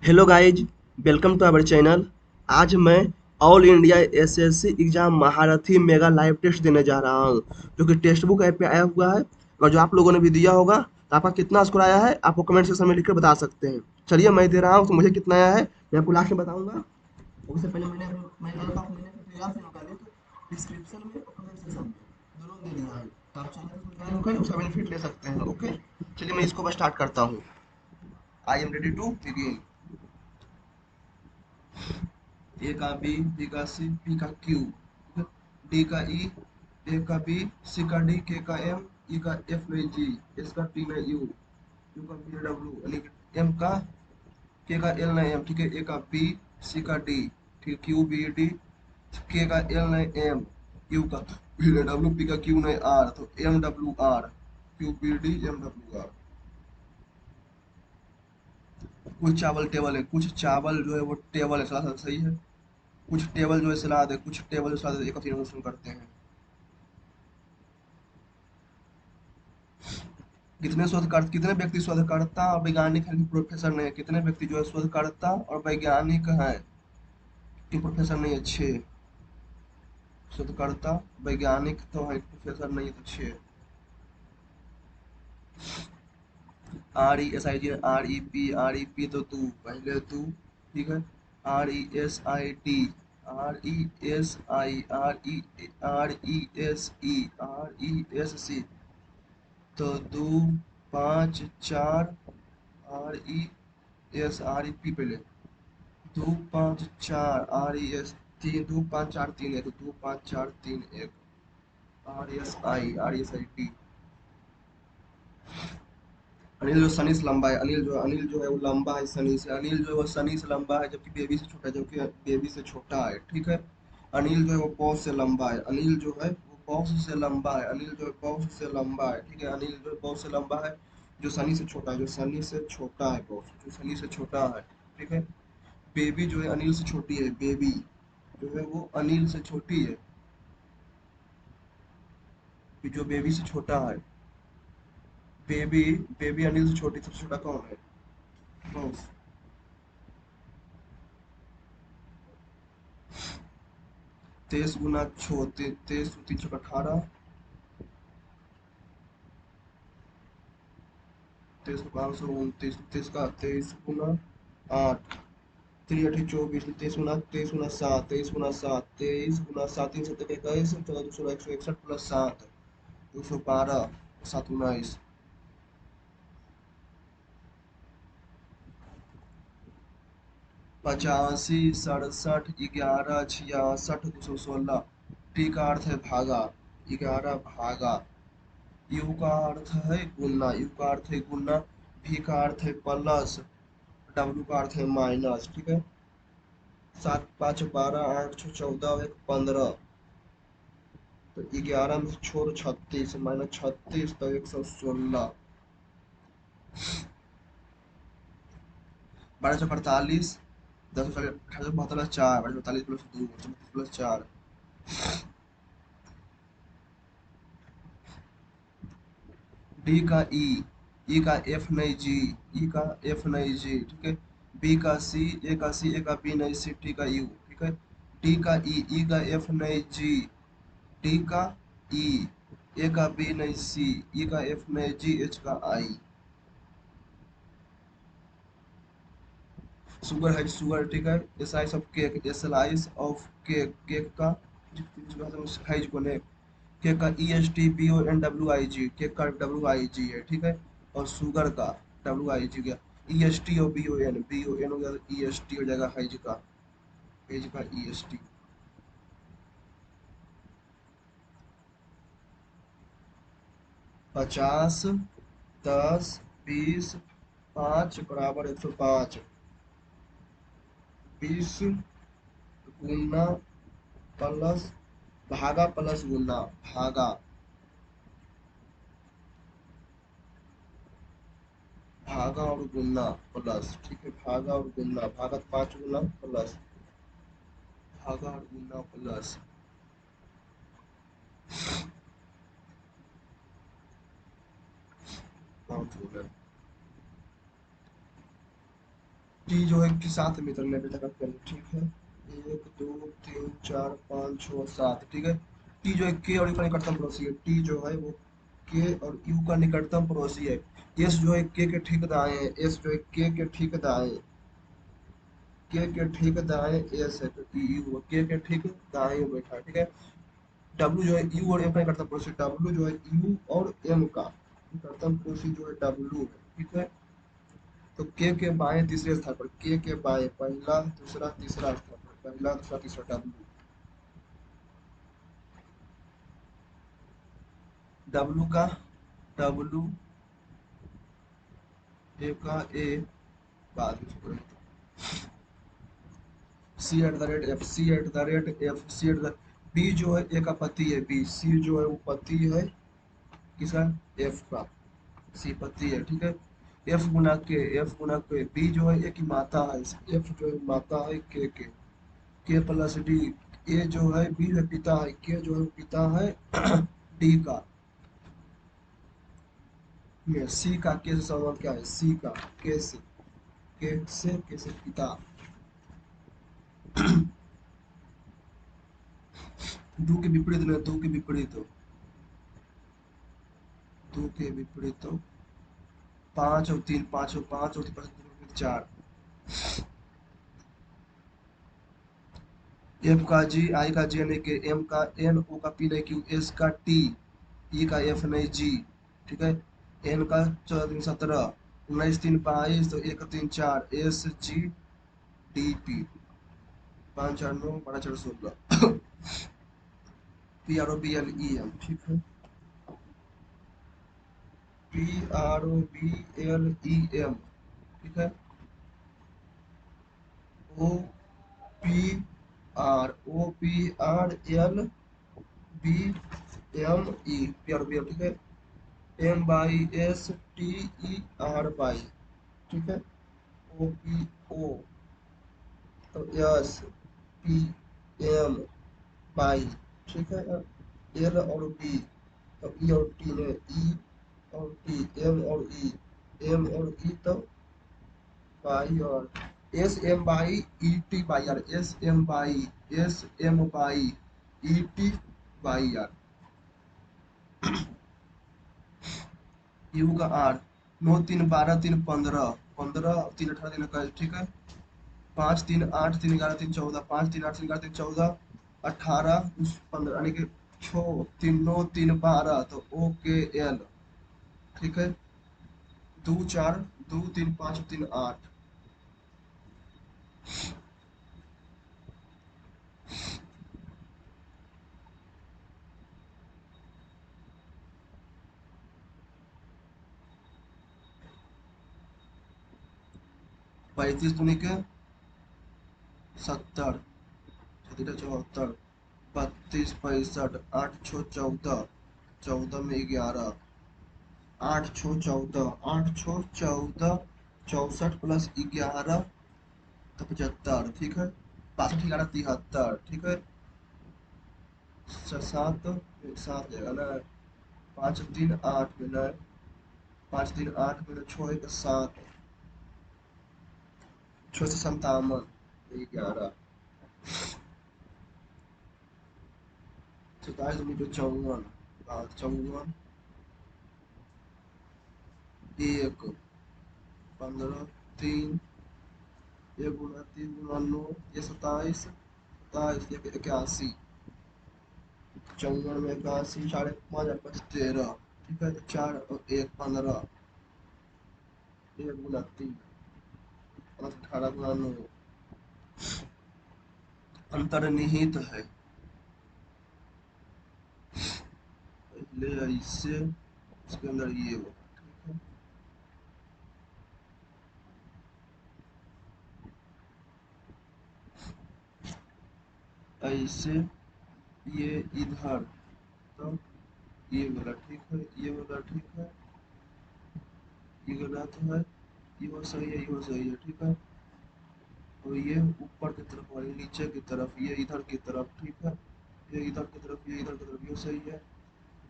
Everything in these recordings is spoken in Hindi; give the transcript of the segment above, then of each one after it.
Hello guys, welcome to our channel. आज मैं all India SSC exam Maharathi mega live test देने जा रहा हूं, जो कि टेक्स्ट बुक ऐप पे आया हुआ है। और जो आप लोगों ने भी दिया होगा, तो आपका कितना स्कोर आया है आपको कमेंट सेक्शन में लिखकर बता सकते हैं। चलिए मैं दे रहा हूँ, तो मुझे कितना आया है मैं आपको लास्ट में बताऊंगा। उससे पहले मैंने अगर आप मैंने तैयार से निकाले तो डिस्क्रिप्शन में और कमेंट सेक्शन में दोनों दे दिया है, तो आप चाहें तो ज्वाइन होकर उसका बेनिफिट ले सकते हैं। ओके, चलिए मैं इसको स्टार्ट करता हूँ। I am ready to begin. A का बी, बी का सी, पी का क्यू, डी का ई, ए का बी, सी का डी, के का एम, ई का एफ में जी, एस का टी में यू, यू का बी डब्ल्यू, यानी कि एम का के का एल में एम, ठीक है। ए का बी, सी का डी, ठीक, क्यू बी डी, के का एल में एम, यू का बी में डब्ल्यू, पी का क्यू में आर, तो M W R, Q B D, M W R. कुछ चावल टेबल है, कुछ चावल जो है वो टेबल है, सही है। कुछ टेबल जो है सलाद है, कुछ टेबल जो सलाद है, एक कंटिन्यूएशन करते हैं। कितने व्यक्ति शोधकर्ता और वैज्ञानिक हैं कि प्रोफेसर नहीं है? कितने व्यक्ति जो है शोधकर्ता और वैज्ञानिक हैं कि प्रोफेसर नहीं है? 6। शोधकर्ता वैज्ञानिक तो है, प्रोफेसर नहीं है, तो 6। R E S I G, R E P तो तू पहले तू, ठीक है। R E S I T, R E S I, R E S E, R E S C, तो 2 5 4, R E S, R E P पहले, 2 5 4, R E S, 3 2 5 4 3 1, 2 5 4 3 1, R S I T. Anil जो सनी से लंबा है, अनिल जो है वो लंबा है सनी से, अनिल जो है वो सनी से लंबा है, जबकि बेबी से छोटा है, जबकि बेबी से छोटा है, ठीक है। अनिल जो है वो बॉस से लंबा है, अनिल जो है वो बॉस से लंबा है, अनिल जो है बॉस से लंबा है, ठीक है। अनिल जो है बॉस से लंबा है, जो सनी से छोटा है, जो सनी से छोटा है, बॉस जो सनी से छोटा है, ठीक है। बेबी जो है अनिल से छोटी है, बेबी जो है वो अनिल से छोटी है, जो बेबी से छोटा है। बेबी बेबी अनिल से छोटी, सबसे छोटा कौन है? बॉस। 23 गुना 23 3 18, 23 529, 23 का 23 गुना 8, 3 8 24, 23 गुना 7, 23 गुना 7, 3 7 21, 14 2 16 161 प्लस 7, 212, 7 19, 85 67 11 66 216। टी का अर्थ है भागा, 11 भागा। यू का अर्थ है गुना, यू का अर्थ है गुना। भी का अर्थ है प्लस, डब्ल्यू का अर्थ है माइनस, ठीक है। 7 5 12, 8 6 14, 1 15, तो 11 में से छोड़ 36, -36, तो 116। 12 48, 10 18 4, 12 प्लस 2, प्लस 4। डी का ई का एफ नहीं जी, ई का एफ नहीं जी, ठीक है। बी का सी, ए का सी, ए का बी नहीं सी, टी का यू, ठीक है। डी का ई का एफ नहीं जी, डी का ई, ए का बी नहीं सी, ई का एफ नहीं जी, एच का आई। शुगर है शुगर, ठीक है। S ice of cake, S L ice of cake, cake का है को ने, केक का E S T B O N W I G, cake का डब्ल्यू आई जी है, ठीक है। और शुगर का डब्ल्यू आई जी गया, ई एस टी और बी ओ एन हो गया, ई एस टी हो जाएगा हाइज का, हेज का ई एस टी। 50 10 20 5 बराबर 105। 20 गुना प्लस भागा प्लस गुना, भागा भागा और गुना प्लस, ठीक है। भागा और गुना, भागा 5 गुना प्लस, भागा और गुना प्लस। काउंट हो गया। टी जो है कि 7 मीटर 90 तक आप करें, ठीक है। 1 2 3 4 5 6 7, ठीक है। टी जो है के और यू का निकटतम पड़ोसी है, टी जो है वो के और यू का निकटतम पड़ोसी है। एस जो है के ठीक दाएं है, एस जो है के ठीक दाएं, के ठीक दाएं एस है, तो यू के ठीक दाएं बैठा है, ठीक है। डब्ल्यू जो है यू और एम का निकटतम पड़ोसी, डब्ल्यू जो है यू और एम का निकटतम पड़ोसी जो है डब्ल्यू है, ठीक है। तो के बाएं तीसरे स्थान पर, के बाएं पहला दूसरा तीसरा स्थान पर, पहला दूसरा तीसरा डब्ल्यू, डब्ल्यू का डब्ल्यू ए का ए बाद में छोड़, C at the rate F, C at the rate F, C at the, B जो है ए का पति है, बी सी जो है वो पति है किसका, एफ का, सी पति है, ठीक है। एफ गुना के, एफ गुना के, बी जो है ए की माता है, एफ जो है माता है के प्लस डी, ए जो है बी है पिता है, के जो है पिता है डी का, में सी का के से संबंध क्या है, सी का के से पिता, दो के विपरीत में, दो के विपरीत हो, दो के विपरीत हो, 5 और 3, 5 और 5 और 3 4, एफ का जी, आई का जे नहीं के, एम का एन, ओ का पी नहीं क्यू, एस का टी, ई का एफ नहीं जी, ठीक है। एन का 14 3 17, 19 3 22, तो 1 3 4, S G D P, 5 4 9 12 4 16, P R O B L E M, ठीक है। P R O B L E M, ठीक है। O P R L B M E, P R B M, ठीक है। M by S T E R by, ठीक है। ओ पी ओ, तो एस पी एम बाई, ठीक है। एल और बी, तो ई और टी ने, ई और टी, एम और ई, एम और ई तो बाई, और S M by E T by R, S M by, S M by E T by R, U का आर, 9 3 12 3 15, 15 3 18 3 21, ठीक है। 5 3 8 3 11 3 14, 5 3 8 3 11 3 14, 18 15, यानी कि 6 3 9 3 12, तो ओ के एल, ठीक है। 2 4 2 3 5 3 8, 35 दूनी के 70, 74, 32 65, 8 6 14, 14 में 11, 8 6 14, 64 + 11, तो 75, ठीक है। 62 11 73, ठीक है। 7 जाएगा ना, 5 3 8 में ना, 5 3 8 में 6 1 7, 6 से 57, 11, 27 54, 15 3, 1 गुना 3 गुना 9, ये 27, 27 81, 54 में 81, 5 5 13, ठीक है। तो 4 और 1 15, 1 गुना 3, 18 गुना 9, अंतर्निहित है, पहले ऐसे इसके अंदर ये होगा, ठीक है। ऐसे ये इधर, तो ये वाला ठीक है, ये वाला ठीक है, ये गलत है, ये सही है, ये सही है, ठीक है। और ये ऊपर की तरफ और ये नीचे की तरफ, ये इधर की तरफ, ठीक है। ये इधर की तरफ, ये इधर की तरफ, ये सही है,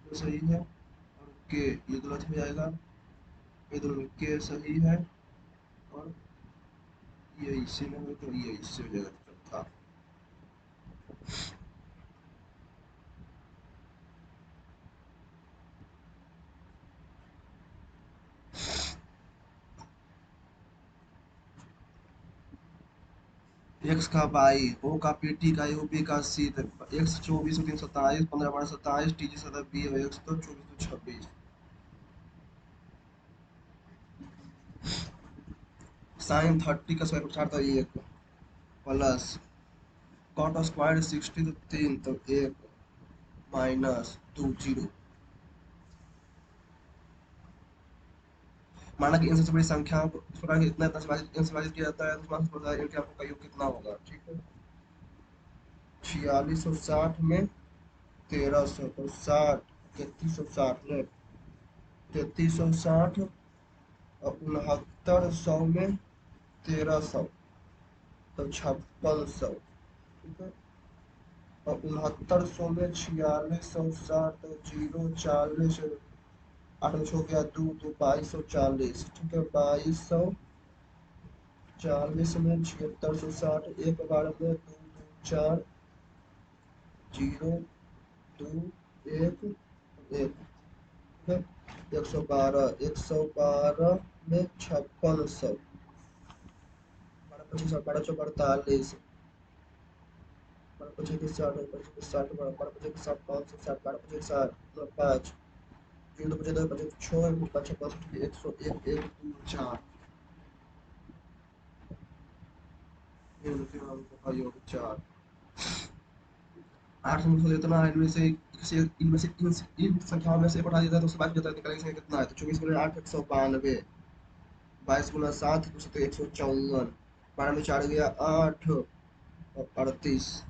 ये सही है। और के ये गलत हो जाएगा, ये दोनों में के सही है, और ये इससे में हो तो ये इससे हो जाएगा चौथा। एक्स का बाई, ओ का पी, टी का यू, बी का सी, एक्स 24 3 27 15 12 27, टी जी 7 बी और एक्स तो 24 तो 26। साइन 30 का स्क्वायर रूट 4 तो 1 प्लस कॉट स्क्वायर 60 तो 3 तो 1 माइनस 2 0। माना कि इन सबसे बड़ी संख्या को इस प्रकार इतना इतना से इनसे विभाजित किया जाता है तो मान पता है इनके आपको का योग कितना होगा, ठीक है। 4660 में 1300 तो 60, 3360 में 3360 और 6900 में 1300 तो 5600, ठीक है। और 6900 में 4660 तो 0 40 8 में छो गया 2 तो 2240, ठीक है। 2240 में 7660 एक बार में 2 2 4 0 2 1 1, ठीक है। 112 में 5600, 12 25 12 चौक 48, 12 25 60 25 60 12 25 60 560 12 25 60 5 0 25 2 25 6 5 65 101 1 2 4। ये देखिए हमको का योग 4। 8 से मुझे इतना है, इनमें से इन संख्याओं में से एक उठा दिया जाए तो उसके बाद जो निकलेगा कितना है, तो 24 गुना 8 192, 22 गुना 7 तो 154, 12 में 4 गया 8 और 38।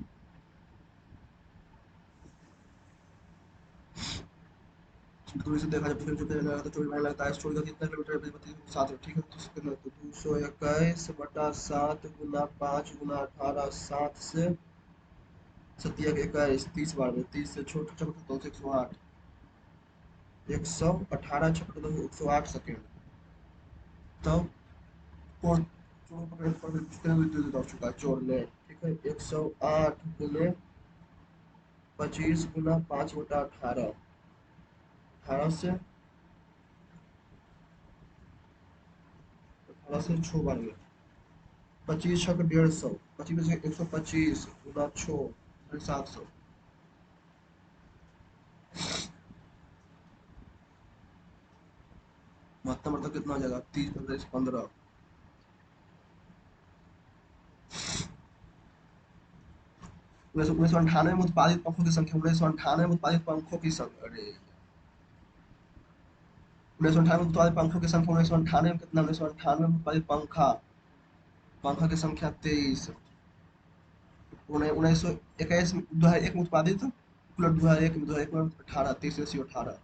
दूरी से देखा जब जो कहने लगा तो 24 महीने लगता है, छोड़ का कितना किलोमीटर है, 7, ठीक है। तो कितना तो 221 बटा 7 गुना 5 गुना 18 7 से 7 21 30 बार में 30 से छोटे छोटे तो 108, 118 छोटे तो 108 सेकेंड। तब और कितने विद्युत हो चुका है जोड़ने, ठीक है। 108 गुने 25 गुना 5 बटा 18, 18 से 6 बार में 25 छक 150, 25 में 125 गुना 6 700। मतलब कितना हो जाएगा 30 15 15। 1998 में उत्पादित पंखों की संख्या, 1998 में उत्पादित पंखों की संख्या, अरे 1998 में उत्पादित पंखों की संख्या, 1998 में कितना, 1998 में उत्पादित पंखा, पंखा की संख्या 23। 1921 में 2001 में उत्पादित कूलर, 2001 में 2001 में 18 23 18।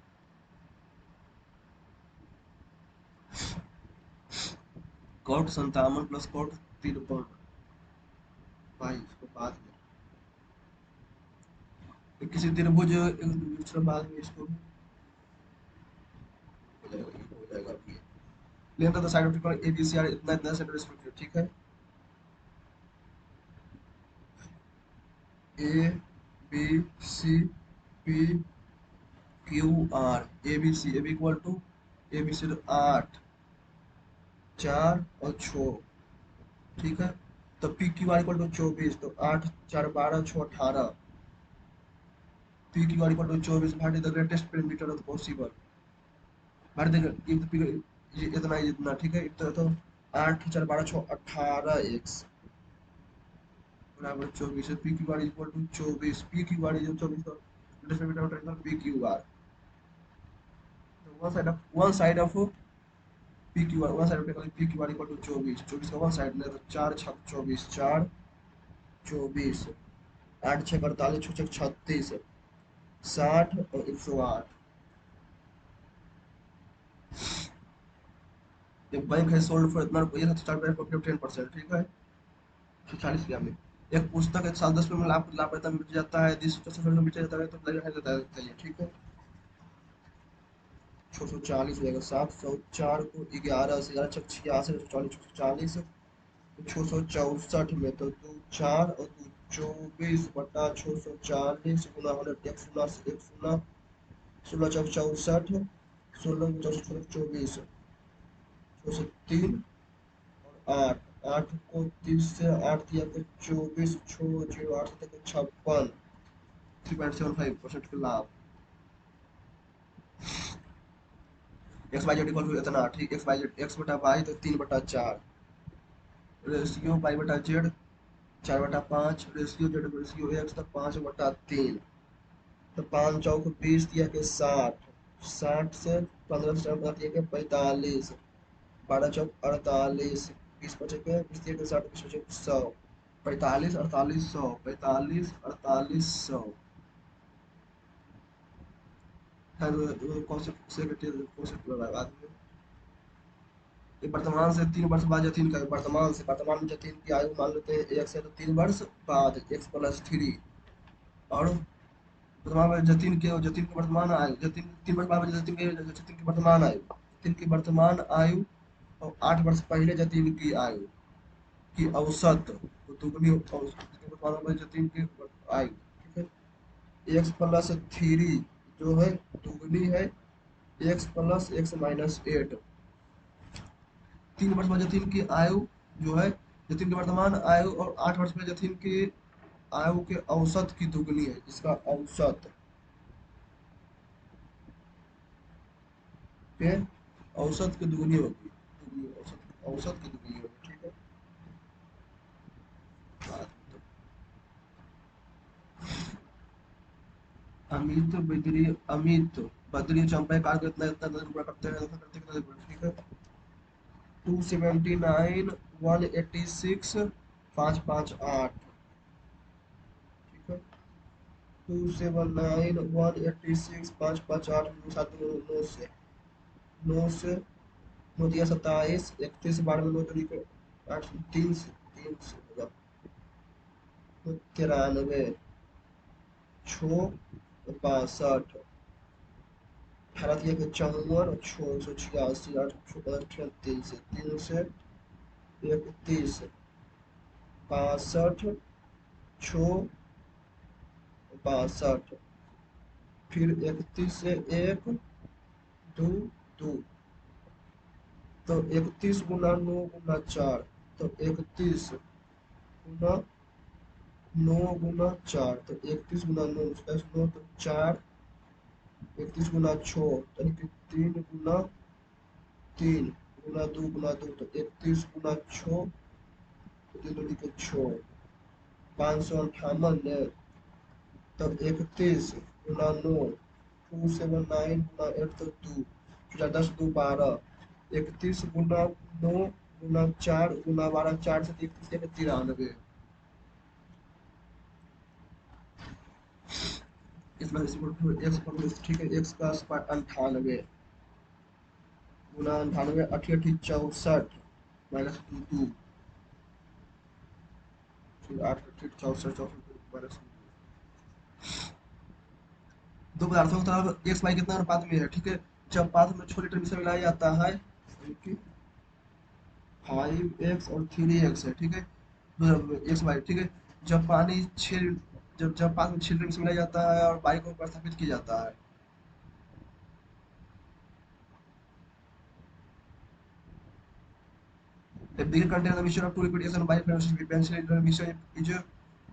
कॉट 57 प्लस कॉट 53 भाई इसको बाद में किसी त्रिभुज एक दूसरे बाद में इसको हो जाएगा अभी। Length of the side of triple A B C R इतना इतना सेंटीमीटर, ठीक है। A B C P Q R, A B C, A B equal to A B C 8 4 और 6, ठीक है। तो P Q R equal to 24 तो 8 4 12 6 18, P Q R equal to 24 but the greatest perimeter of possible, but the ये इतना इतना, ठीक है। इतना तो 8 4 12 6 18 एक्स बराबर 24 है। P Q R equal to 24, P Q R जो 24 का greatest perimeter of P Q R, one side of P Q R, one side of P Q R equal to 24, 24 का वन साइड में तो 4 6 24 4 24, 8 6 48 6 6 36 60 और 108। एक बैंक है सोल्ड फॉर इतना रुपया था, स्टार्ट प्राइस ऑफ 10%, ठीक है। 140 में एक पुस्तक एक साल 10 रुपये में लापता मिट जाता है, 10 मिट जाता है तो बताइए, ठीक है। 640 हो जाएगा, 704 को 11 से 11 6 86 140 640 664 में तो दो चार और दो 24/640 गुना 100, एक शून्य से एक शून्य, 16 चौक 64, 16 24, 8 8 को 30 से 8 दिया तो 24, 6 0 8 तक 56, 3.75% के लाभ। X Y Z equal to इतना, ठीक, एक्स वाई जेड एक्स बटा वाई तो 3/4, रेशियो वाई बटा Z 4/5, ratio Z ratio X तो 5/3, तो 5 चौक 20 दिया के 60, 60 से 15 से दिया के 45, 12 चौक 48, 20 बचे के 20 दिया के 60, 20 बचे के 100, 45 48 100, 45 48 100। खैर कौन से बाद में ये वर्तमान से 3 वर्ष बाद जतिन का वर्तमान में जतिन की आयु मान लेते हैं 1 से तो 3 वर्ष बाद x+3, और वर्तमान में जतिन के वर्तमान आयु जतिन 3 वर्ष बाद जतिन की वर्तमान आयु और 8 वर्ष पहले जतिन की आयु की औसत तो दुगनी वर्तमान में जतिन की आयु, ठीक है। x+3 जो है दुगनी है x+x-8। 3 वर्ष में जतिन की आयु जो है जतिन की वर्तमान आयु और 8 वर्ष में जतिन की आयु के औसत की दुगनी है, इसका औसत के औसत की दुगनी होगी, औसत की दुगनी होगी, ठीक है। अमित बद्री चंपा कार को इतना इतना पूरा करते हैं, ऐसा करते कितना पूरा, ठीक है। 279 186 558, ठीक है। 279 186 558, 9 दिया 27, 31 12 में 9 दूनी को 8, 3 से होगा, 93, 6 62, 18 दिया के 54, 686, 8 38, 3 से 61, 62, फिर 31 से 1 2 2, तो 31 गुना 9 गुना 4, तो 31 गुना 9 गुना 4, तो 31 गुना 9 9 तो 4, 31 गुना 6 यानी कि 3 गुना 3 गुना 2 गुना 2, तो 31 गुना 6, 3 दूनी के 6, 558 है, तो 31 गुना 9, 279 गुना 8 तो 2, 10 2 12, 31 गुना 9 गुना 4 गुना 12, 4 से 31 के 93, ठीक है। एक्स का स्क्वायर 98 गुना 98, 88 64 -2 फिर 8 88 64 64 माइनस दो पदार्थों की तरफ एक्स वाई कितना अनुपात में है, ठीक है। जब पात्र में छोटे टर्म से मिलाया जाता है, 5x और 3x है, ठीक है, एक्स वाई, ठीक है। जब पानी छः जब पात्र में 6 टर्म से मिलाया जाता है और y को प्रतिस्थापित किया जाता है, a bigger container the mixture of two liquid and y eventually the mixture is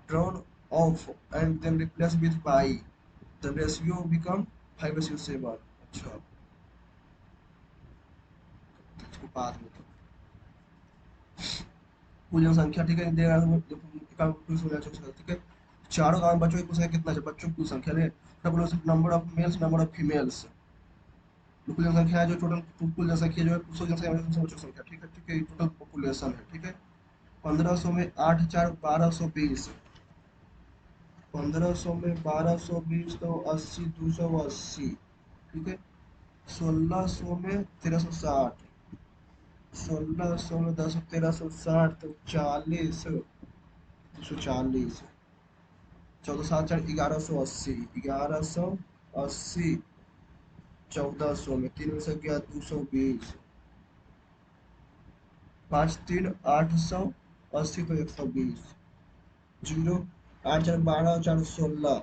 drawn off and then replaced with y, the ratio become 5:7। अच्छा, इसको बाद में कुल जनसंख्या, ठीक है, देगा ठीक है। चारों गांव में बच्चों की कुल संख्या कितना है, बच्चों की कुल संख्या ने number of males number of females, कुल जनसंख्या है जो टोटल कुल जनसंख्या जो है कुल जनसंख्या बच्चों की संख्या, ठीक है, ठीक है, टोटल पॉपुलेशन है, ठीक है। 1500 में 8 4 1220, 1500 में 1220 तो 80 280, ठीक है। 1600 में 1360, 1600 में 10 1360 तो 40 240, 14 7 4 1180, 1180, 1400 में 3 में से गया 220, 5 3 800, 80 तो 120, जीरो, 8 4 12 4 16,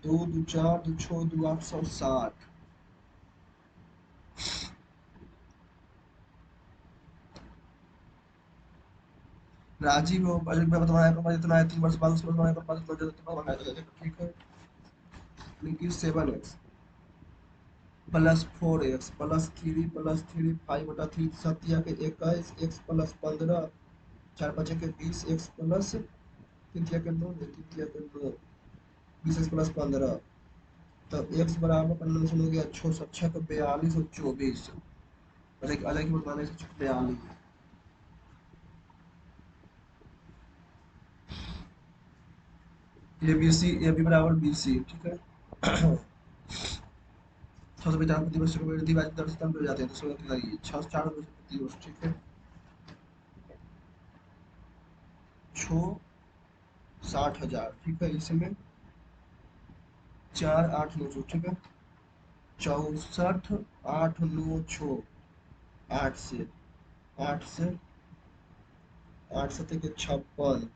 दो दो चार दो छो दो 860। राजीव बजट में बताया कर इतना है, 3 वर्ष बाद उसमें बताया कर बजट बजट इतना बनाया जाए, ठीक है। लिखिए 7x plus 4x plus 3 5/3 Satya के 21 x प्लस 15, 4 5 के 20 x प्लस 3 3 के 9 20 x प्लस 15। तो x बराबर करने से हो गया 6 6 42 और 24, अलग अलग ही बताने से 42। A B C A B बराबर बी सी, ठीक है। 650 प्रतिवर्ष को विभाजित 10 सितंबर हो जाते हैं, तो इसमें लगाइए 6 4 प्रतिवर्ष, ठीक है। 60,000, ठीक है। इसमें 4 8 9 ठीक है। 64 8 9 6, 8 से 8 से 8 7 के 56,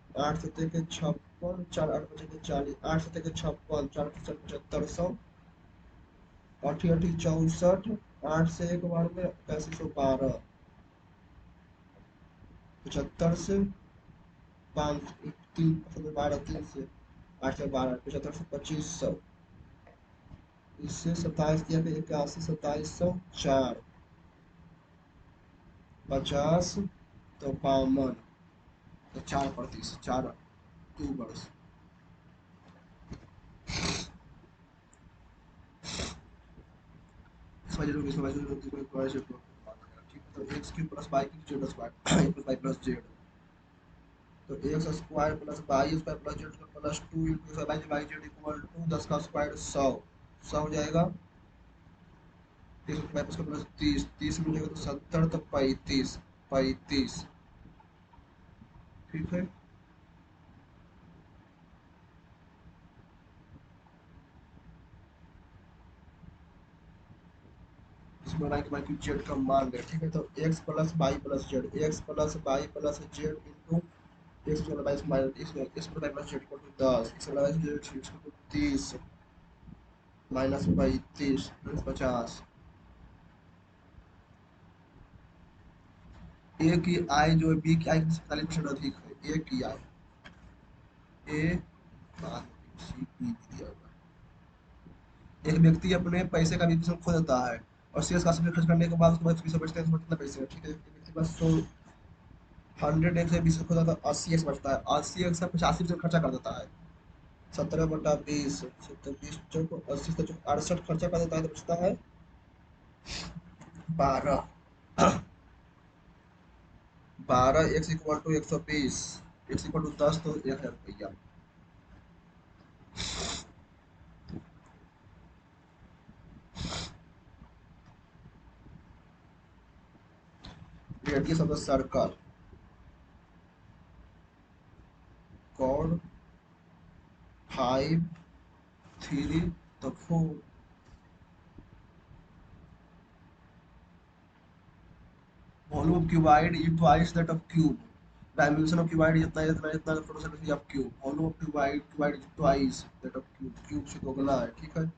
4 8 5 के 40, 8 7 के 56, 4 5 75, 64, 8 से 1 8212, 75 3 12 3 से 8 से 12 75 से 2500। इससे 27 किया तो 81 2704, 50 तो 52, तो 4 प्रतिशत, 2 वर्ष। तो एक्स क्यू प्लस वाई की Z square plus Y plus Z, तो X square plus Y square plus Z square plus 2 Y Y Z equal to 10 का स्क्वायर 100, 100 हो जाएगा। 30 प्लस 30, 30 मिलेगा तो 70, तो 35, 35, ठीक है। इसमें बनाए कि भाई जेड का मान है, ठीक है। तो X plus Y plus Z, X plus Y plus Z into X plus Y minus X plus Y plus Z equal to 10, X plus Y Z equal to 30 minus 35 plus 50। A की आई जो है बी की आई से 45% अधिक है। ए की आई, ए बाद सी बी दिया हुआ है। एक व्यक्ति अपने पैसे का 20% खो देता है और शेष का सब खर्च करने के बाद उसके पास 20 बचते हैं, तो कितना पैसे हैं, ठीक है। एक व्यक्ति के पास 100 100 से 20 खो जाता है, 80 बचता है, 80 से 85% खर्चा कर देता है। 17/20, 17 20 80 से 68 खर्चा कर देता है, तो बचता है 12। 12 X equal to 120, X equal to 10, तो 1,000 रुपया। Radius of the circle, chord 5 3 तो 4, volume of cuboid is twice that of cube, dimension of cuboid जितना है इतना इतना total of cube, volume of cuboid cuboid is twice that of cube, cube से दोगुना है, ठीक है।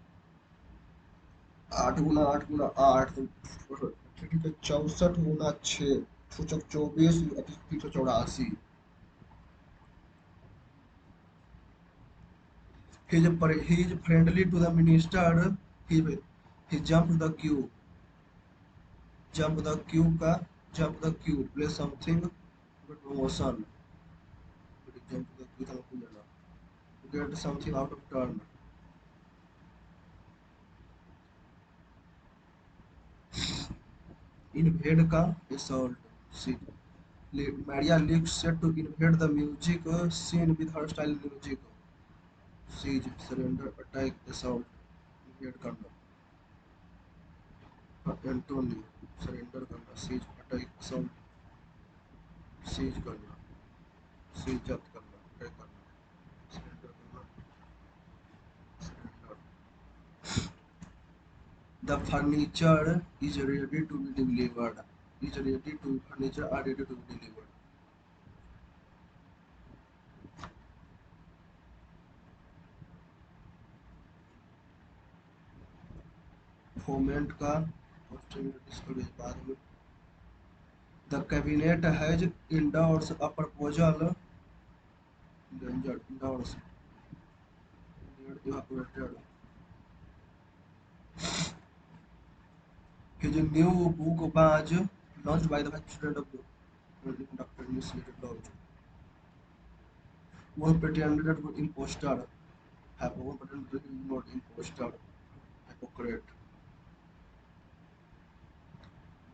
8 गुना 8 गुना 8, तो ठीक है। 64 गुना 6, 24, 384। He is friendly to the minister. He he jumped the queue. Jump the queue का jump the queue play something but motion. Jump the queue था कुछ ना, get something out of turn. Invade का assault. See, Maria Leaks set to invade the music scene with her style music. Siege, surrender, attack, assault, invade करना। Anthony, surrender करना, siege, attack, assault, siege करना, siege जब्त करना, attack करना, surrender करना, surrender। The furniture is ready to be delivered. Is ready to furniture are ready to be delivered. Foment का डिस्करेज बाद में। The cabinet has endorse a proposal endorse evaporated his new book was launched by the vice president of the Dr. Initiated launch. One pretended to impostor, have one pretended to not impostor, hypocrite.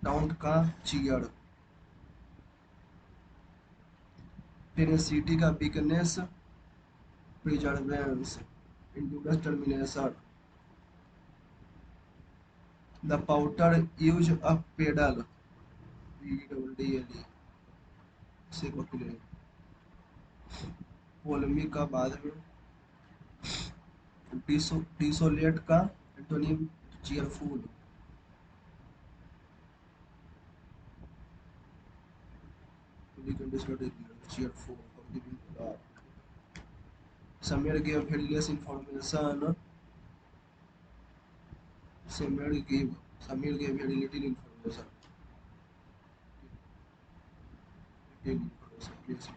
Count का cheered. Tenacity का weakness, perseverance, endurance, determination. The powder used a pedal, PWDLE, से पकड़े. पोलमी का बाद में डिसोलेट का antonym cheerful. Cheerful, forgiving, Samir gave very less information. Samir gave very little information. Little information, less information.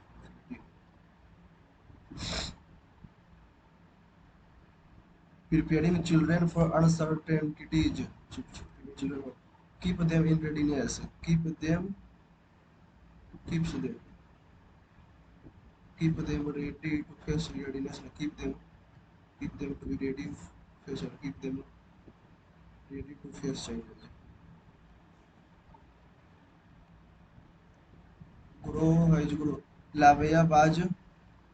Preparing children for uncertainties. Children, keep them in readiness. Keeps them. Keep them ready to face readiness. Keep them to be ready. Keep them ready to face challenge. Grow has grow. Lavaya was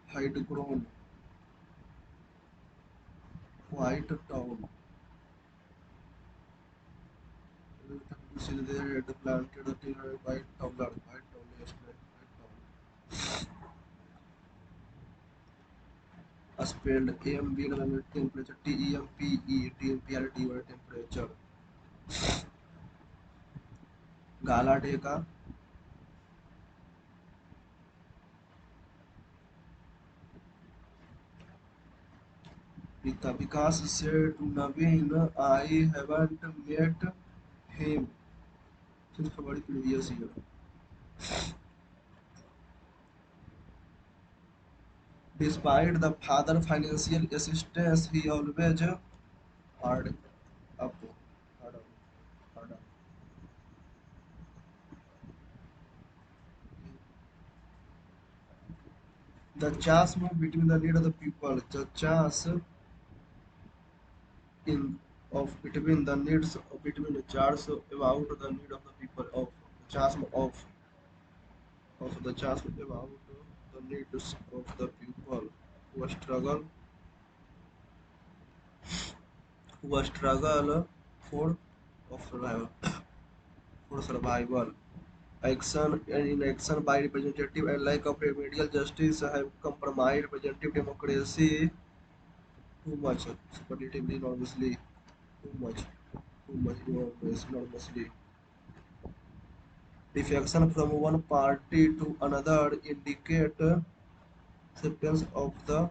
had grown. White town. See there at the planted the white town. Yes, white town. Spelled AMB temperature TEMPERATY temperature. Gala day का पिता विकास said to Naveen, I haven't met him since February previous year. Despite the father financial assistance, he always hard up, hard up, hard up. The chasm between the need of the people, the chasm in of between the needs of between the charts about the need of the people of chasm of the chasm about the needs of the people who struggle for of survival for survival. Action and inaction by representative and lack of remedial justice have compromised representative democracy too much, superlatively enormously, enormously. Defection from one party to another indicate acceptance of the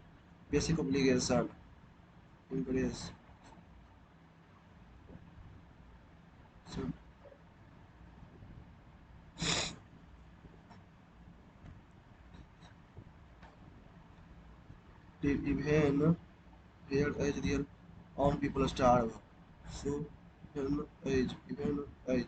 basic obligation. Embrace. So, even here as their own people starve. So, even here age. WEIGH.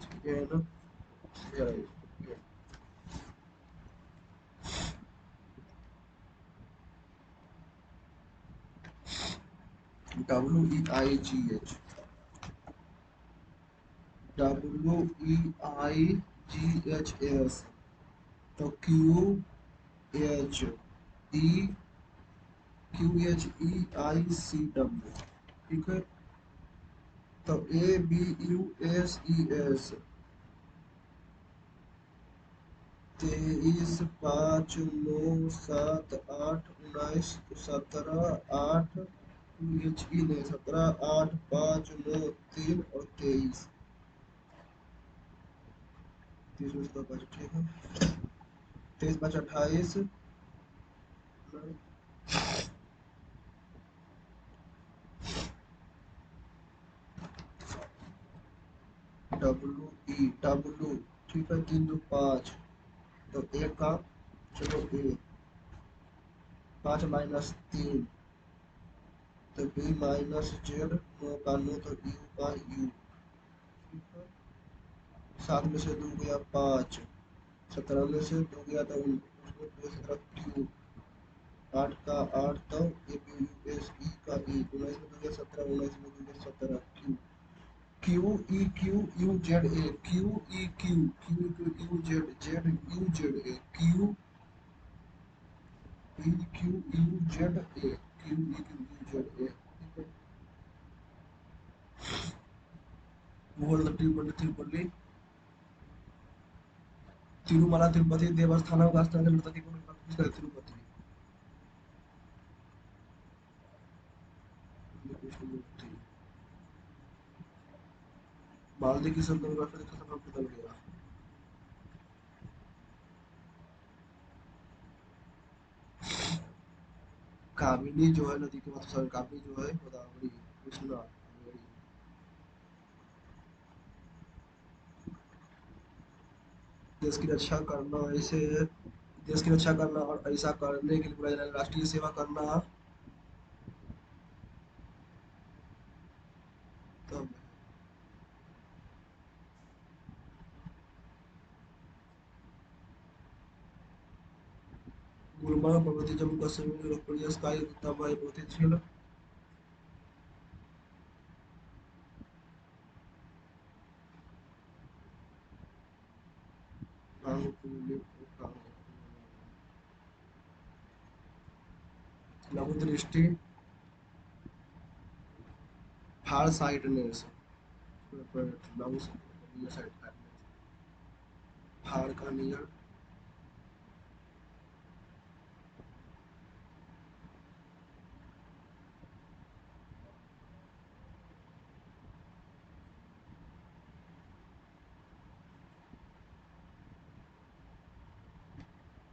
WEIGHS. तो E QHEICW. ठीक है. तो ABUSES 23 5 9 7 8 19 17 ने 17 8 5 9 3 और 23 30 में 5 ठीक है. 23 5 28 डब्लू, ठीक है, 3 2 5, तो ए का, चलो ए, 5 - 3, तो बी माइनस जेड, 9 का 9, तो यू का यू, ठीक है। 7 में से 2 गया 5, 17 में से 2 गया तो उसमें 2 17 क्यू, 8 का 8, तो A B U S E का ई, 19 में 2 गया 17, 19 में 2 गया 17 Q, Q E Q U Z A, Q E Q Q U Z, Z you Z A, Q E Q U Z A, Q E Q U Z A, ठीक है। होल्ड ट्रिपल ट्रिपली तिरुमला तिरुपति देवस्थानम राष्ट्रांत नर्तकी तिरुपति, कृष्ण मूर्ति, मालदी की संदर्भ खत्म बदल गया। कामिनी जो है नदी के मतलब कामिनी जो है गोदावरी, कृष्णा कावेरी। देश की रक्षा करना ऐसे, देश की रक्षा करना और ऐसा करने के लिए बुलाया जाएगा, राष्ट्रीय सेवा करना, तब गुलमर्ग पर्वतीय जम्मू कश्मीर में लोकप्रिय स्काई तब है बहुत झील। लघु दृष्टि, फार साइडनेस, लघु साइड, फार का नियर,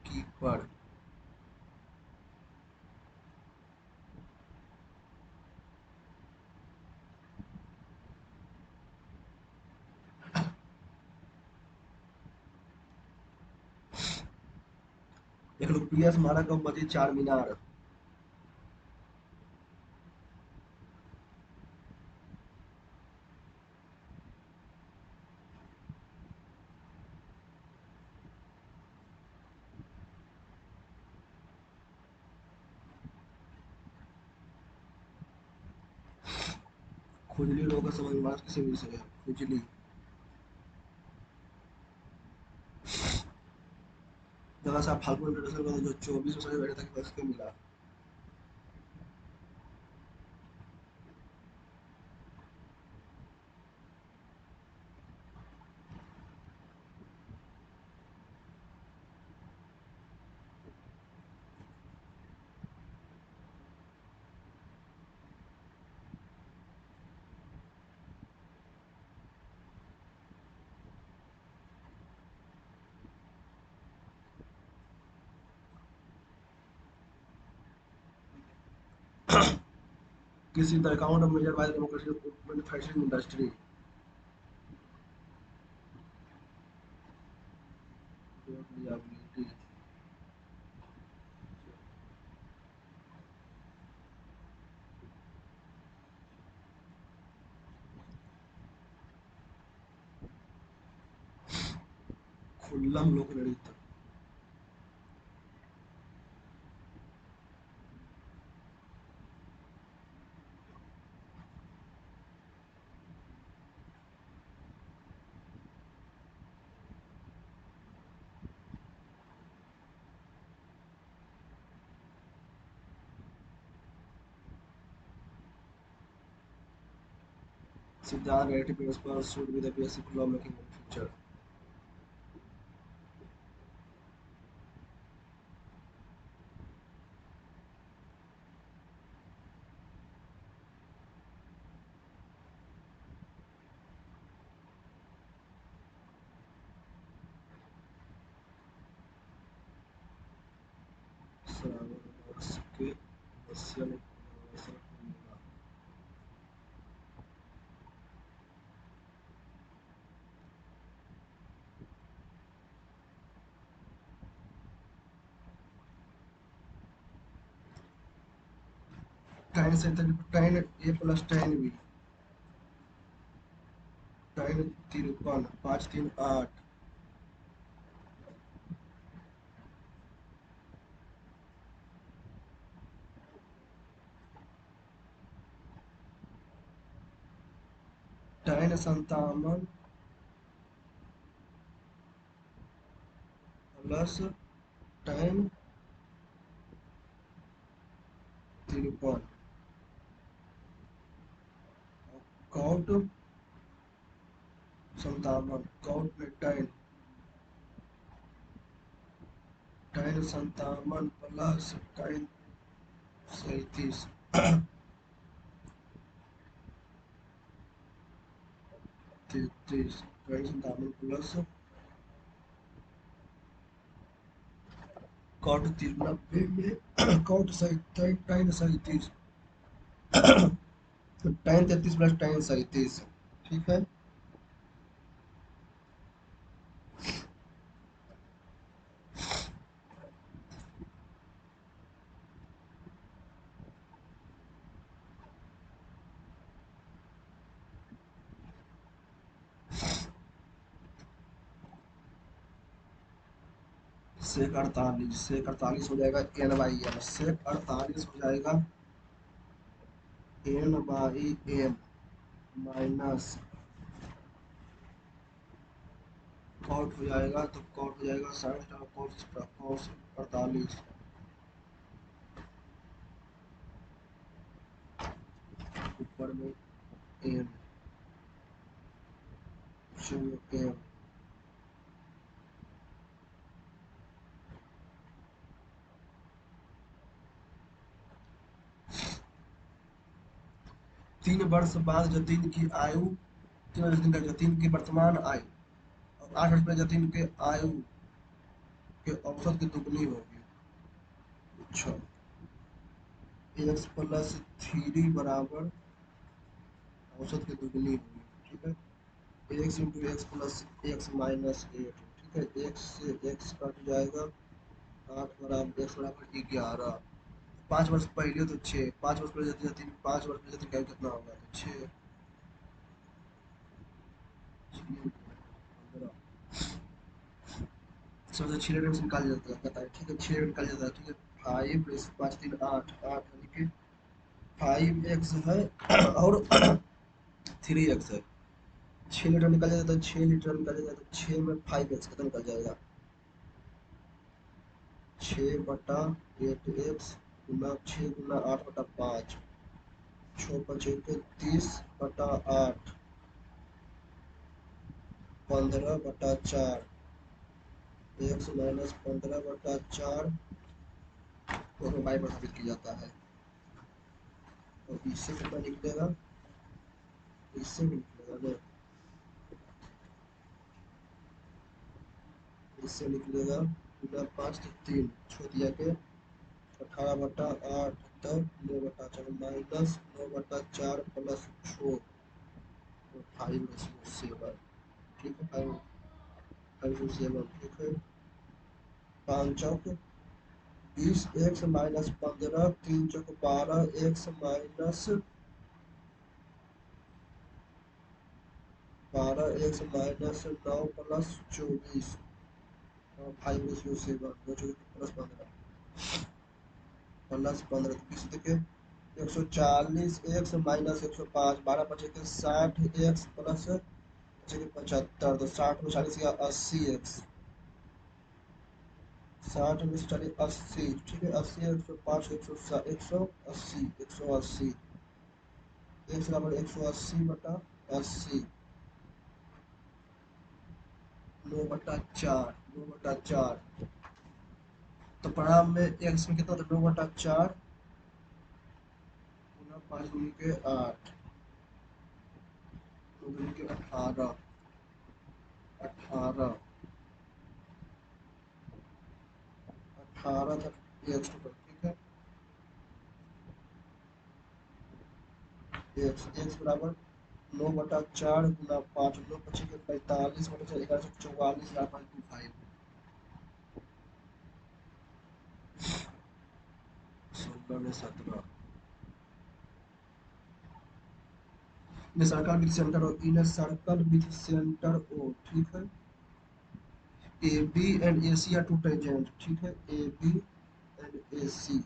कीपर, एक लोकप्रिय स्मारक of मस्जिद चार मीनार, खुजली रोग का समाज किसी भी से है, खुजली, जगह से आप फाल्गुन इंट्रोडक्शन का जो 24 में बैठे था कि बस के मिला। किसी the account of major by democratic manufacturing industry, खुल्लम लोक नृत्य, Siddharth IT principle should be the basic law making in future, श्रावण के मत्स्य में tan से tan A plus tan B, tan 53 5 3 8, tan 57 plus tan 53, cot 57, cot में tan 57 plus tan 37, 33, tan 57 plus cot 93 में cot tan 37, tan 33 plus tan 37, ठीक है। सेक 48 हो जाएगा एन बाई एम, सेक 48 हो जाएगा N by M minus cot हो जाएगा, तो कॉट हो जाएगा 60 कॉस 48 ऊपर में एम एम 3 वर्ष बाद जतिन की आयु, 3 वर्ष दिन का जतिन की वर्तमान आयु और 8 वर्ष में जतिन के आयु के औसत की दुगनी होगी। अच्छा, एक्स प्लस 3 बराबर औसत की दुगनी होगी, ठीक है। X into X plus x minus 8, ठीक है। एक्स से एक्स कट जाएगा, 8 बराबर एक्स बराबर 11, 5 वर्ष पहले तो 6, 5 वर्ष पहले जाती जाती 5 वर्ष पहले जाती कितना होगा, तो 6 15, सब 6 से निकाल जाता है, ठीक है। 6 निकाल जाता है, ठीक है। 5 प्लस 5 3 8, 8 यानी कि 5x है और 3x है। 6 लीटर निकल जाता है, 6 लीटर निकल जाता है, 6 में 5x कितना निकल जाएगा, 6/8x गुना 6 गुना 8/5, 6×5 = 30/8, 15/4, एक्स माइनस 15/4 को बाई प्रभावित किया जाता है। और इससे कितना निकलेगा, इससे भी निकलेगा ना, इससे निकलेगा गुना 5 तो 3 छो दिया के 18/8 तब 9/4 माइनस 9/4 प्लस 6 तो 5/7, ठीक है। 5/7, ठीक है। 5×20, x minus 15, 3×12, x minus 12, x minus 9 plus 24, 5/7, 2 plus 15 plus 15, तो किस देखे 140, एक्स माइनस 105, 12 बचे के 60, एक्स प्लस बचे के 75, तो 60 में 40 या 80 एक्स, 60 में से 40 80, ठीक है। 80 105 180, 180 एक्स बराबर 180/80, 9/4, 9/4, तो परिणाम में एक्स में कितना था, 9/4 गुना 5 गुनी के 8 गुनी के 18, 18 18 था एक्स टोटल, ठीक है। एक्स बराबर 9/4 गुना 5, 9 × 45/4, 1144, 11.25, 16 में 17, in circle with centre O, in circle with centre O, ठीक है। A B and A C are two tangent, ठीक है। A B and A C,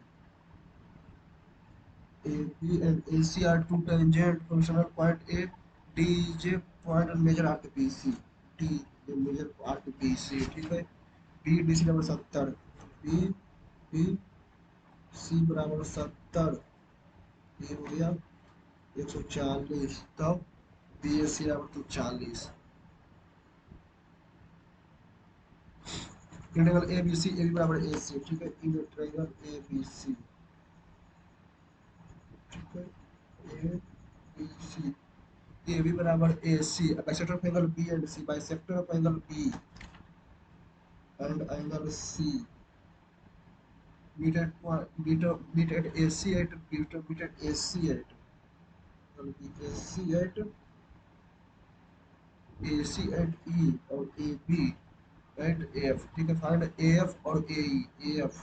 A B and A C are two tangent functional point A, D is a point on major arc B C, D A major arc B C, ठीक है। बी डी सी बराबर 70, बी बी सी बराबर 70, ये हो गया 140, तब बी ए सी बराबर तो 40। Triangle A B C, A B बराबर ए सी, ठीक है। In triangle A B C, ठीक है, A B C, A B बराबर A C, bisector of angle B and C, bisector of angle B and angle C, meet at meet at AC at meet at AC at AC at AC at E और AB at F, ठीक है। फाइंड AF और AE, AF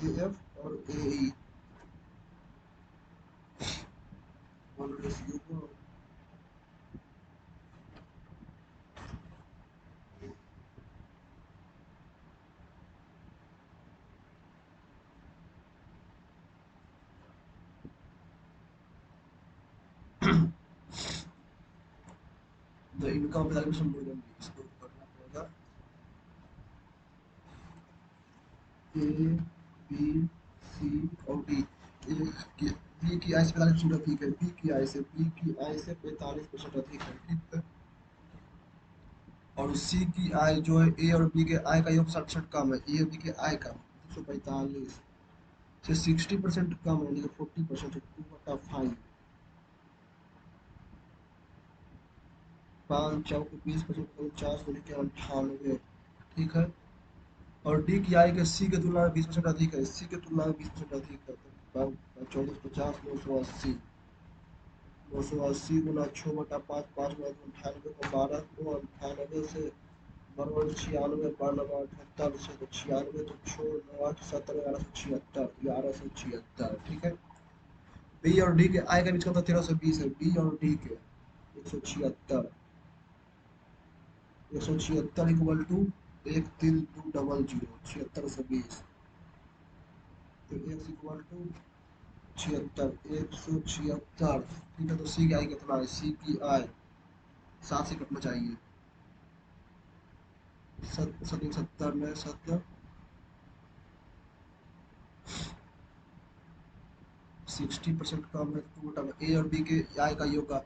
AF और AE, वन रेशियो को द इनकम वैल्यूएशन मॉडल, इसको करना पड़ेगा। ए बी सी और डी, बी की आई से 45% अधिक है, बी की आई से 45% अधिक है, ठीक है। और सी की आय जो है ए और बी के आय का योग 60% कम है, ए और बी के आय का 245 से 60% कम है, यानी कि 40% है, 2/5, 5 चौक 20%, 49 ठीक है। और डी की आय के सी के तुलना में 20% अधिक है, सी के तुलना में 20% अधिक है, तो 24 50 980, 980 गुना 6/5, 5 गुना 98 को 12 को 98 से बराबर 96, 92 78 से तो 96, तो 6 9 8 17 1176, 1176, ठीक है। बी और डी के आय के बीच का तो 1320 है, बी और डी के 176, 176 इक्वल टू 13200, 76 से 20, तो x इक्वल टू 76, 176, ठीक है। तो सी की आई कितना है, सी की आई 7 से कटना चाहिए, 70 में 70, 60% कम है, टू बटा ए और बी के आय का योग,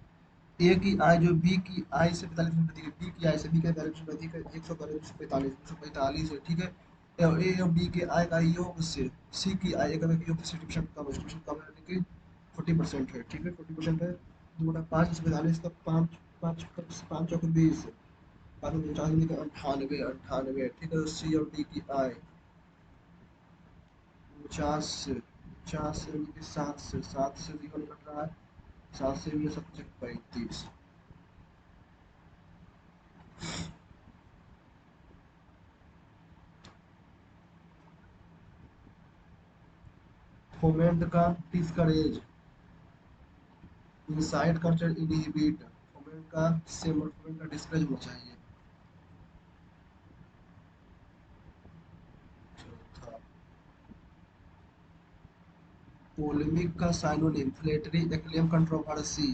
ए की आय जो बी की आय से 45% अधिक है, बी की आय से बी का 45% अधिक है, 145 है, ठीक है। और ए और बी के आय का योग से सी की आय का योग 60% कम है, 60% कम है, यानी कि 40% है, ठीक है। 40% है, 2/5 से 45 तक, 5 5 5 चौक 20, 5 98, 98, ठीक है। सी और डी की आय 50 से यानी कि 7 से जीवन घट रहा है, 7 से ये सब 35। फोमेंट का discourage, inside culture inhibit, foment का सेमर, फोमेंट का डिस्करेज होना चाहिए। चौथा, पोलेमिक का synonym, flattery acclaim controversy,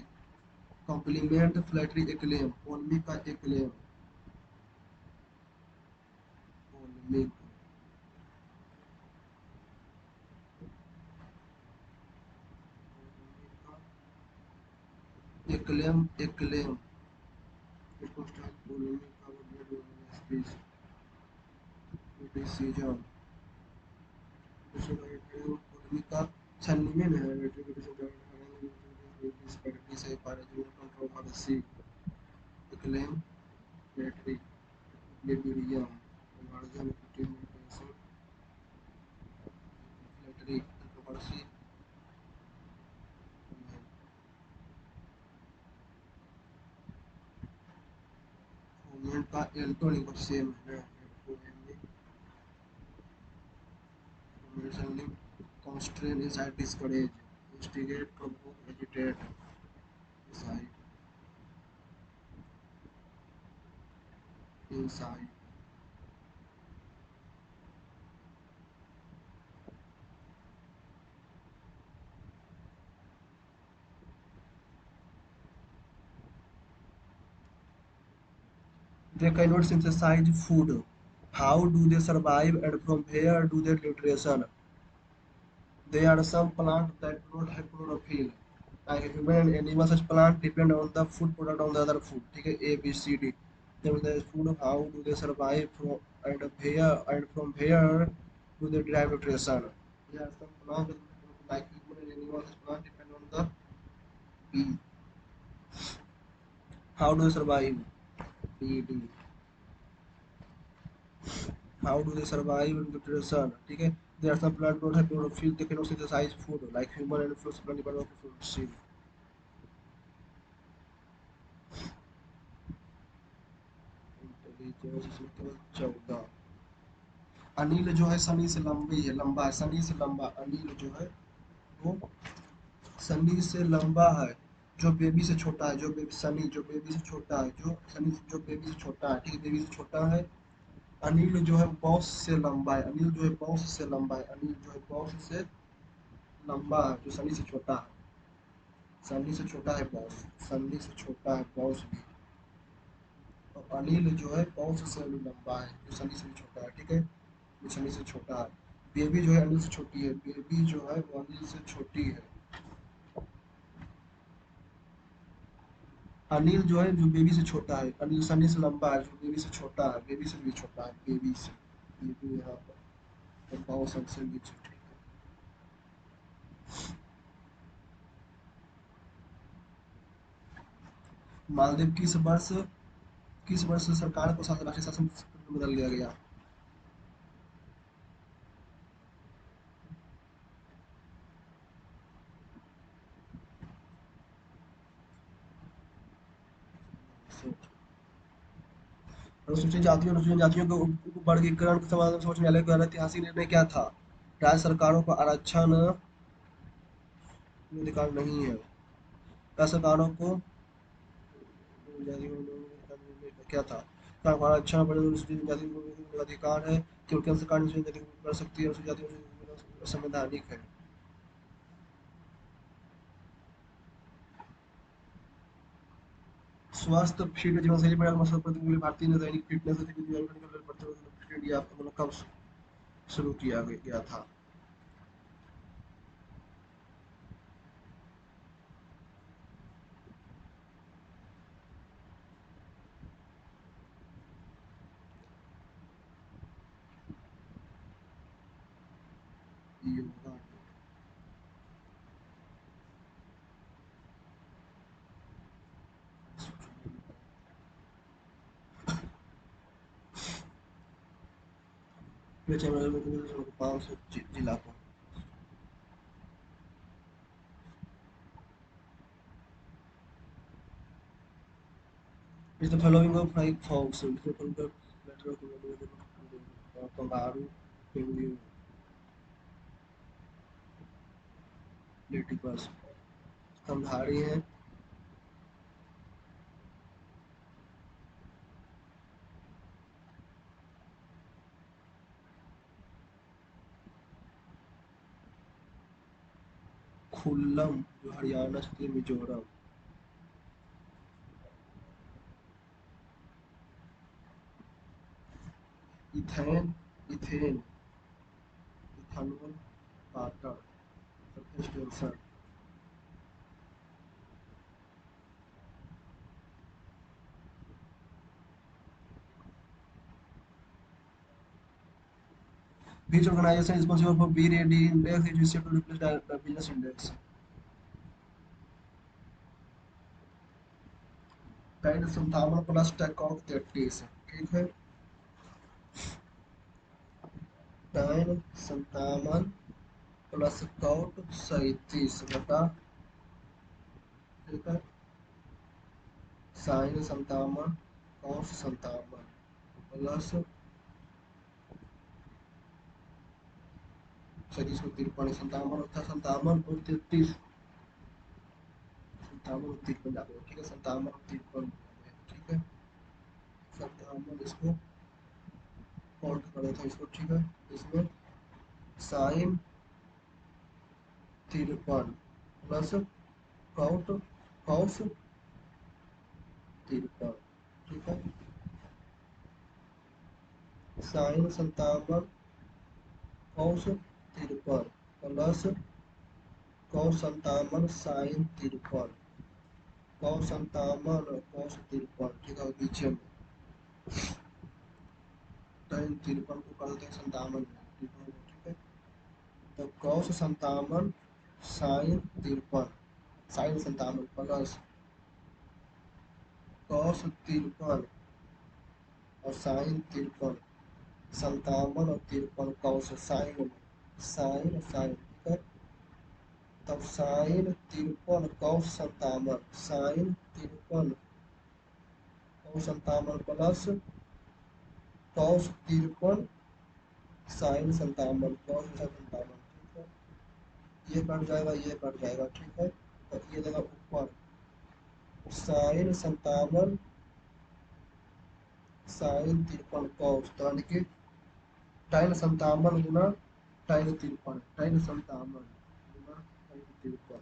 compliment flattery acclaim, polemic का एक्लेम, पोलेमिक, एक्लेम एक्लेम, इसको स्टाइल पोलेमिक का मतलब स्पीच, क्रिटिसिज्म, पोलेमिक का साइनोनिम है, रिस्पेक्ट से पाराजूर कंट्रोवर्सी, एक्लेम फ्लैटरी लिबिडियम, मार्जिन फ्लैटरी कंट्रोवर्सी, मूवमेंट का एल्टोनिक और सेम है, constrain inside discourage, instigate, provoke, agitate, side, inside. They cannot synthesize food. How do they survive and from where do they nutrition? There are some plants that do not have chlorophyll. Like human and animal, such plants depend on the food product on the other food. ठीक है, A, B, C, D. Then there is food. How do they survive from and from where do they derive nutrition? There are some plants like human and animal, such plants depend on the B. How do they survive? B, D. How do they survive in nutrition? ठीक है, there are some plants don't have chlorophyll. They cannot synthesize food like human and fruits plant depend on food. C. Intelligence इसमें केवल 14। अनिल जो है सनी से लंबी है, लंबा है, सनी से लंबा। अनिल जो है वो सनी से लंबा है। जो बेबी से छोटा है, जो बेबी सनी जो बेबी से छोटा है, जो सनी जो बेबी से छोटा है, ठीक है, बेबी से छोटा है। अनिल जो है बॉस से लंबा है, अनिल जो है बॉस से लंबा है, अनिल जो है बॉस से लंबा है, जो सनी से छोटा है। सनी से छोटा है बॉस, सनी से छोटा है बॉस भी। और अनिल जो है बॉस से भी लंबा है, जो सनी से भी छोटा है, ठीक है, जो सनी से छोटा है। बेबी जो है अनिल से छोटी है, बेबी जो है वो अनिल से छोटी है। अनिल जो है जो बेबी से छोटा है, अनिल सनी से लंबा है, जो बेबी से छोटा है, बेबी से भी छोटा है, बेबी से। बेबी यहाँ पर बॉस सबसे भी छोटी है। मालदीव किस वर्ष सरकार को राष्ट्रीय शासन में बदल दिया गया? अनुसूचित जातियों के वर्गीकरण के संबंध में सर्वोच्च न्यायालय का ऐतिहासिक निर्णय क्या था? राज्य सरकारों को आरक्षण अधिकार नहीं है। राज्य सरकारों को क्या था? आरक्षण पर अनुसूचित जाति को अधिकार है कि केंद्र सरकार अनुसूचित जाति को कर सकती है, अनुसूचित जाति संवैधानिक है। स्वस्थ फिट जीवनशैली पर मशहूर प्रतियोगी भारतीय ने दैनिक फिटनेस गतिविधि आयोजन के लिए फिट इंडिया मतलब कब शुरू किया गया था? योगा डे 500 जिला को। Is the following of like false? Is the following of letter of kangaroo, penguin, platypus, स्तनधारी है। खुल्लम जो हरियाणा स्थित Mizoram. Ethane ethane ethanol powder station. Which organization is responsible for BRAD index is used to replace the business index? Kind संतावन प्लस टेक ऑफ 33, ठीक है। टाइन संतावन प्लस काउट 37 बटा, ठीक है, साइन संतावन कॉस संतावन प्लस 37 को 53 संतावन और 33 57 और 53 जाते हो, ठीक है, 57 और 53, ठीक है, 57 इसको काउंट कर देता हूँ इसको, ठीक है, इसमें साइन 53 प्लस काउंट कॉस 53, ठीक है, sine 57 cos 53 plus cos 57 sine 53, cos 57 cos 53, ठीक है, नीचे में tan 53 को कर देते हैं 57 में, ठीक है, तो cos 57 sine 53, sine 57 plus cos 53 और साइन 53, 57 और 53 कॉस साइन में, साइन साइन, ठीक है, तब sine 53 cos 57 sine 53 cos 57 plus cos 53 sine 57 cos 57, ठीक है, ये कट जाएगा ये कट जाएगा, ठीक है, तो ये देगा ऊपर साइन 57 साइन 53 कॉस, तो यानी कि tan 57 गुना tan 53, tan 57 गुना tan 53,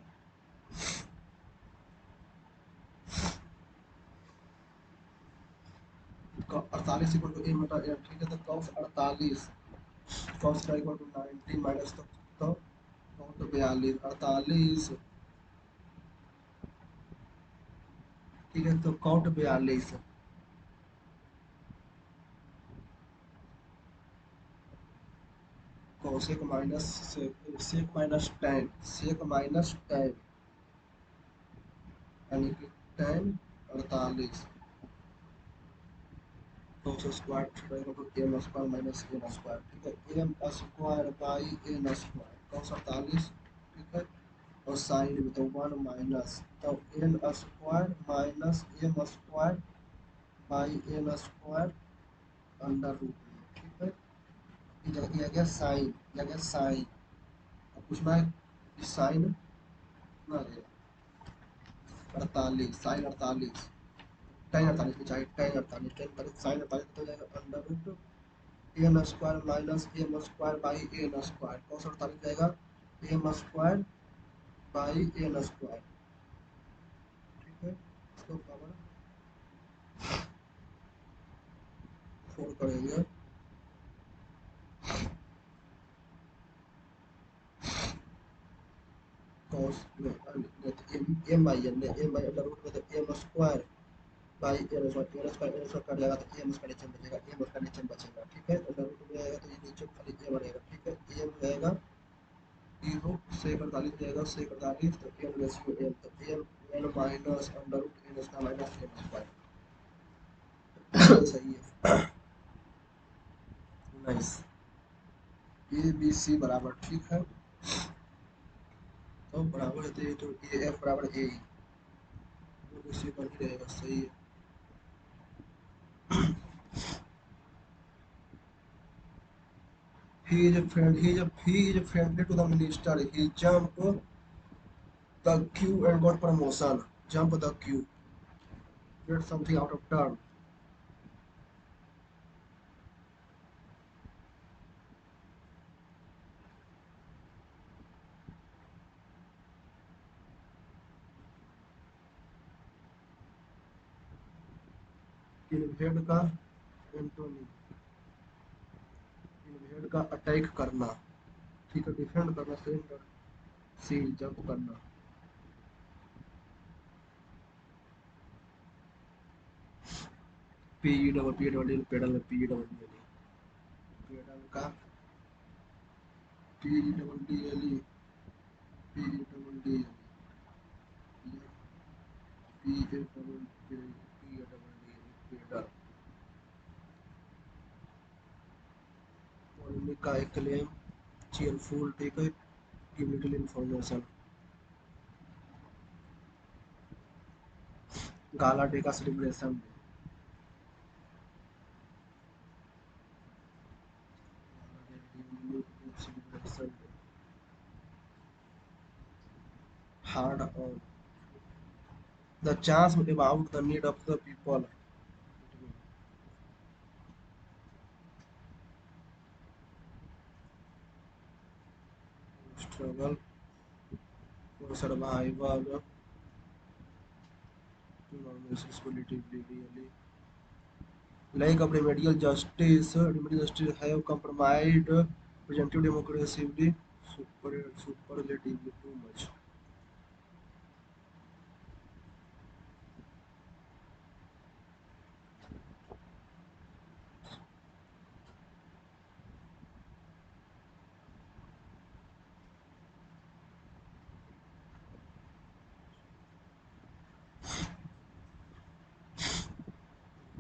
48 इक्वल टू a बटा n, ठीक है, तो cos 48 cos का इक्वल टू 90 माइनस, तो cot 42 48, ठीक है, तो cot 42 cosec minus sec minus tan, sec minus tan, यानी कि tan 48 cos square theta equal to m square minus n square, ठीक है, m square by n square cos 48, ठीक है, और साइन में तो 1 माइनस, तो n square minus m square by n square under root में, ठीक है, ये आ गया साइन, ये आ गया साइन, अब पूछना है कि साइन कितना आ गया 48, साइन 48, tan 48 में चाहे tan 48 tan 48 साइन 48 तो जाएगा under root N square minus M square by N square, cos 48 जाएगा M square by N square, ठीक है, इसको पावर 4 करेंगे, cos M by N under root में, तो M square by N square, N square cut जाएगा तो एम स्क्वायर नीचे में बचेगा, एम स्क्वायर नीचे में बचेगा, ठीक है, अंडर रूट में आएगा तो ये नीचे खाली एम रहेगा, ठीक है, एम जाएगा 0 से 48 जाएगा से 48, तो एन रेशियो एन, तो N N minus under root N square minus N square सही है, नाइस, ए बी सी बराबर, ठीक है, तो बराबर है, तो ये तो ए एफ बराबर ए, रेशियो बन ही रहेगा, सही है, he is friendly to the minister, he jump the queue and got promotion, jump the queue, get something out of turn, invade का एंटोनी, इन्वेड का अटैक करना, ठीक है, डिफेंड करना, सरेंडर, सी जंप करना, P double P double L pedal में P double D L, pedal का P double D L E, P double D L E, P A double P A double D L E, pedal, polemic का एक क्लेम, चीयरफुल, ठीक है, give little information, gala day का celebration, celebration, hard on, the chance about the need of the people, struggle for survival, really lack of remedial justice have compromised presumptive democracy superlatively too much.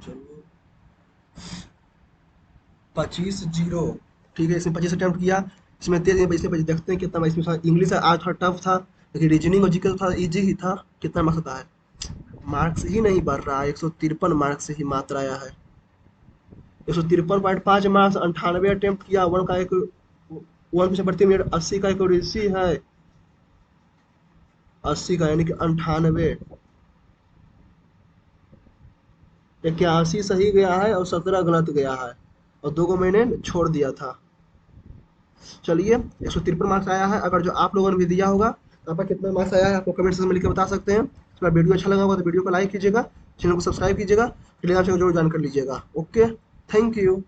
चलो 25-0, ठीक है, इसमें 25 अटेम्प्ट किया, इसमें 23 इसमें 25 देखते हैं कितना इसमें इंग्लिश आज थोड़ा टफ था, लेकिन रीजनिंग और जीके था इजी ही था, कितना मार्क्स आता है, मार्क्स ही नहीं बढ़ रहा है, 153 मार्क्स से ही मात्र आया है, 153.5 मार्क्स, 98 अटेम्प्ट किया, वन का एक वन से प्रति मिनट 80 का एक्यूरेसी है, 80 का यानी कि 98, 81 सही गया है और 17 गलत गया है, और दो को मैंने छोड़ दिया था। चलिए 153 मार्क्स आया है, अगर जो आप लोगों ने भी दिया होगा तो आपका कितना मार्क्स आया है आपको कमेंट सेक्शन में लिख के बता सकते हैं। अगर वीडियो अच्छा लगा होगा तो वीडियो को लाइक कीजिएगा, चैनल को सब्सक्राइब कीजिएगा, टेलीग्राम चैनल जरूर ज्वाइन कर लीजिएगा। Okay, thank you.